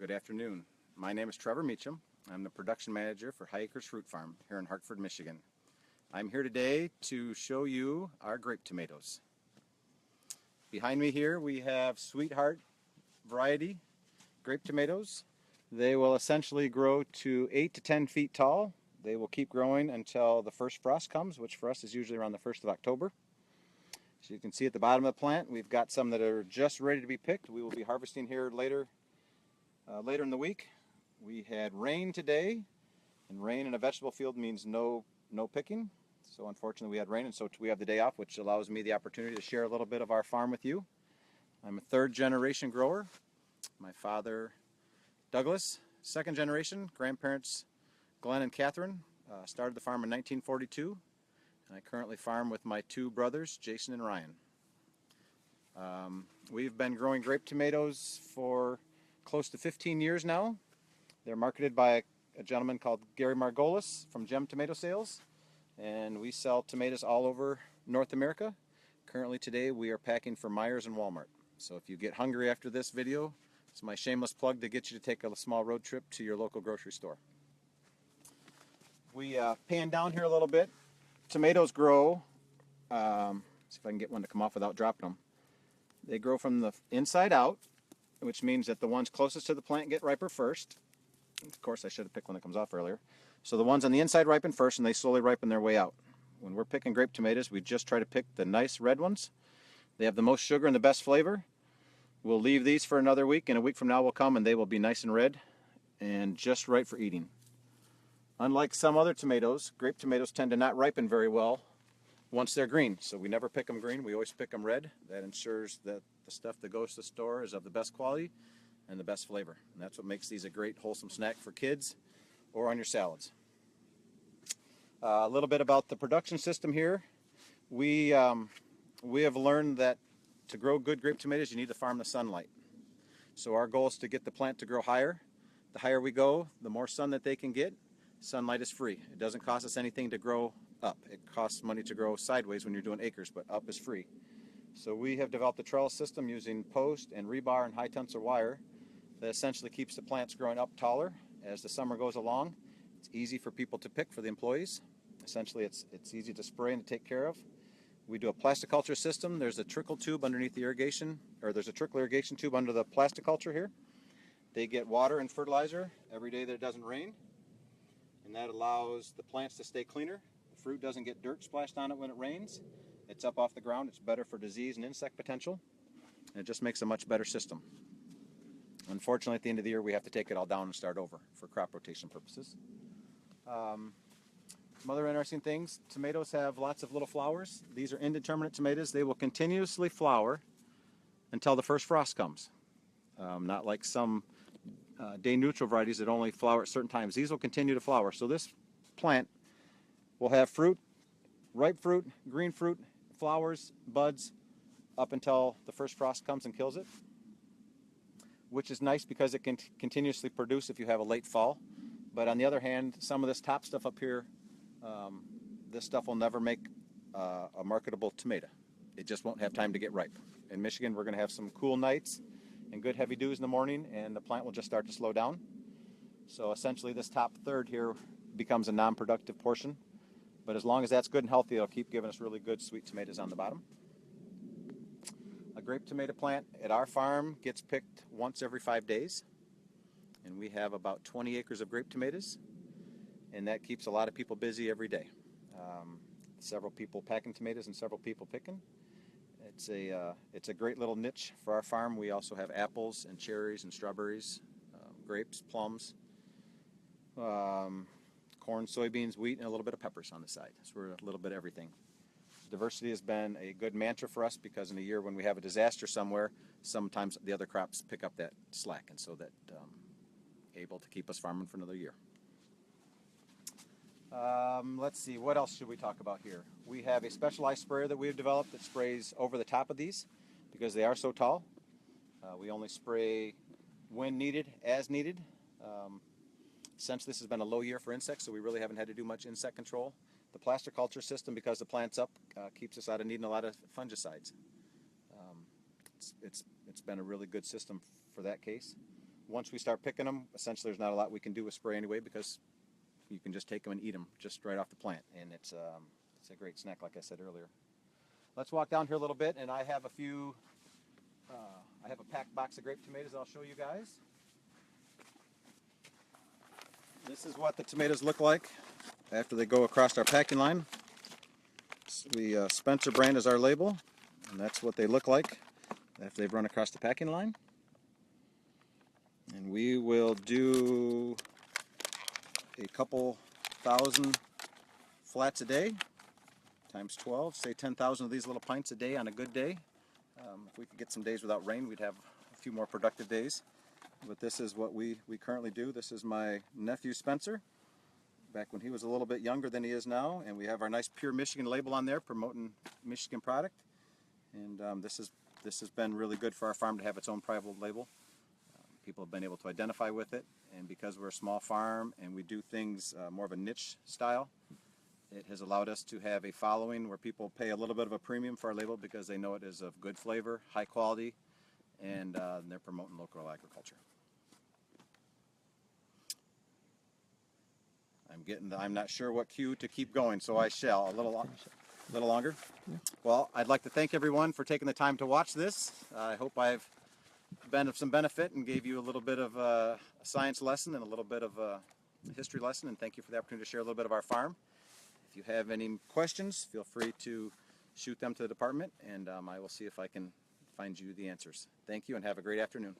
Good afternoon. My name is Trevor Meachum. I'm the production manager for High Acres Fruit Farm here in Hartford, Michigan. I'm here today to show you our grape tomatoes. Behind me here we have Sweetheart variety grape tomatoes. They will essentially grow to 8 to 10 feet tall. They will keep growing until the first frost comes, which for us is usually around the 1st of October. So you can see at the bottom of the plant we've got some that are just ready to be picked. We will be harvesting here later in the week. We had rain today, and rain in a vegetable field means no picking. So unfortunately we had rain, and so we have the day off, which allows me the opportunity to share a little bit of our farm with you. I'm a third generation grower. My father Douglas, second generation. Grandparents Glenn and Catherine started the farm in 1942, and I currently farm with my two brothers Jason and Ryan. We've been growing grape tomatoes for close to 15 years now. They're marketed by a gentleman called Gary Margolis from Gem Tomato Sales, and we sell tomatoes all over North America. Currently today we are packing for Myers and Walmart. So if you get hungry after this video, it's my shameless plug to get you to take a small road trip to your local grocery store. We pan down here a little bit. Tomatoes grow, see if I can get one to come off without dropping them. They grow from the inside out, which means that the ones closest to the plant get riper first. Of course, I should have picked one that comes off earlier. So the ones on the inside ripen first, and they slowly ripen their way out. When we're picking grape tomatoes, we just try to pick the nice red ones. They have the most sugar and the best flavor. We'll leave these for another week, and a week from now will come and they will be nice and red and just right for eating. Unlike some other tomatoes, grape tomatoes tend to not ripen very well once they're green. So we never pick them green, we always pick them red. That ensures that the stuff that goes to the store is of the best quality and the best flavor. And that's what makes these a great wholesome snack for kids or on your salads. A little bit about the production system here. We have learned that to grow good grape tomatoes you need to farm the sunlight. So our goal is to get the plant to grow higher. The higher we go, the more sun that they can get. Sunlight is free. It doesn't cost us anything to grow up. It costs money to grow sideways when you're doing acres, but up is free. So we have developed a trellis system using post and rebar and high tensile wire that essentially keeps the plants growing up taller as the summer goes along. It's easy for people to pick, for the employees. Essentially it's easy to spray and to take care of. We do a plasticulture system. There's a trickle tube underneath the irrigation, or there's a trickle irrigation tube under the plasticulture here. They get water and fertilizer every day that it doesn't rain, and that allows the plants to stay cleaner. The fruit doesn't get dirt splashed on it when it rains. It's up off the ground. It's better for disease and insect potential. And it just makes a much better system. Unfortunately, at the end of the year, we have to take it all down and start over for crop rotation purposes. Some other interesting things, tomatoes have lots of little flowers. These are indeterminate tomatoes. They will continuously flower until the first frost comes. Not like some day neutral varieties that only flower at certain times. These will continue to flower. So this plant will have fruit, ripe fruit, green fruit, flowers, buds, up until the first frost comes and kills it, which is nice because it can continuously produce if you have a late fall. But on the other hand, some of this top stuff up here, this stuff will never make a marketable tomato. It just won't have time to get ripe. In Michigan, we're going to have some cool nights and good heavy dews in the morning, and the plant will just start to slow down. So essentially this top third here becomes a non-productive portion. But as long as that's good and healthy, it'll keep giving us really good sweet tomatoes on the bottom. A grape tomato plant at our farm gets picked once every 5 days. And we have about 20 acres of grape tomatoes. And that keeps a lot of people busy every day. Several people packing tomatoes and several people picking. It's a great little niche for our farm. We also have apples and cherries and strawberries, grapes, plums, corn, soybeans, wheat, and a little bit of peppers on the side. So we're a little bit of everything. Diversity has been a good mantra for us because in a year when we have a disaster somewhere, sometimes the other crops pick up that slack, and so that able to keep us farming for another year. Let's see, what else should we talk about here? We have a specialized sprayer that we have developed that sprays over the top of these because they are so tall. We only spray when needed, as needed. Since this has been a low year for insects, so we really haven't had to do much insect control. The plasticulture system, because the plant's up, keeps us out of needing a lot of fungicides. It's been a really good system for that case. once we start picking them, essentially there's not a lot we can do with spray anyway, because you can just take them and eat them just right off the plant, and it's a great snack, like I said earlier. Let's walk down here a little bit, and I have a packed box of grape tomatoes I'll show you guys. This is what the tomatoes look like after they go across our packing line. The Spencer brand is our label, and that's what they look like after they've run across the packing line. And we will do a couple thousand flats a day, times 12, say 10,000 of these little pints a day on a good day. If we could get some days without rain, we'd have a few more productive days. But this is what we currently do. This is my nephew Spencer, back when he was a little bit younger than he is now, and we have our nice Pure Michigan label on there promoting Michigan product. And this has been really good for our farm to have its own private label. People have been able to identify with it, and because we're a small farm and we do things more of a niche style, it has allowed us to have a following where people pay a little bit of a premium for our label because they know it is of good flavor, high quality, and they're promoting local agriculture. I'm not sure what cue to keep going, so I shall. A little longer. Yeah. Well, I'd like to thank everyone for taking the time to watch this. I hope I've been of some benefit and gave you a little bit of a science lesson and a little bit of a history lesson, and thank you for the opportunity to share a little bit of our farm. If you have any questions, feel free to shoot them to the department, and I will see if I can find you the answers. Thank you, and have a great afternoon.